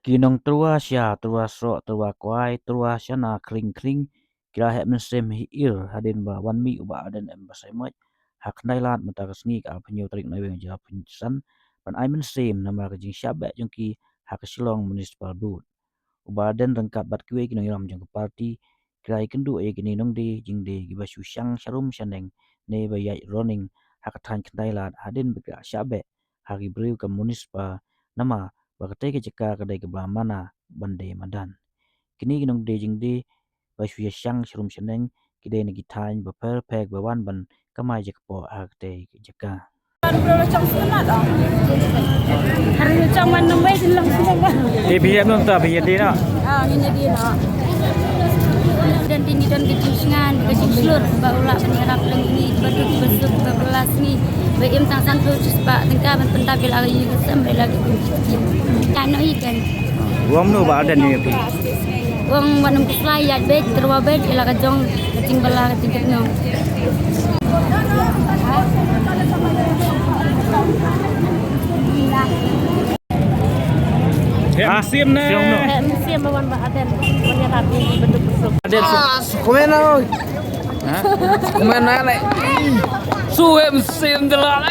Kinong trua sia trua sro trua kwai trua siana kring kring kira het mesem hi ir hadin ba wan mi uba aden em ba sai mai hak nai lat mata kasngi ka penyu trik nai weng ja pinsan pan ai mesem nama ka jing syabe jong ki hak silong municipal board uba aden rengkat bat kue kinong iram jong parti kira kendu e kini nong de jing de giba syang sharum shaneng ne ba yai running hak tan knai lat hadin ba syabe hari briu ka municipal nama bakate ke jeka kedai ke belah mana bande madan kini ginong de jing de ba shu syang shrum sheneng kide ne gitain ba per pek ba wan ban kamai jek po akte ke jeka Hari macam mana mai silang silang bah. BBM nong ta BBM di na Ini dia nak. Dan tinggi dan kecil kecil seluruh barulah penyerap ini batu besuk bebelas ni. Baim sang san tu sebab tengkar pentabel hari ini sampai lagi kecil. Kano ikan. ruam no ba aden ni Wong wanam keslai ya bet terwa bet ila kajong kecing belah kecing nyong. Musim na. Musim bawan ba aden penyerap ini batu besuk. Aden Komen oi. Komen na. suwe musim telah.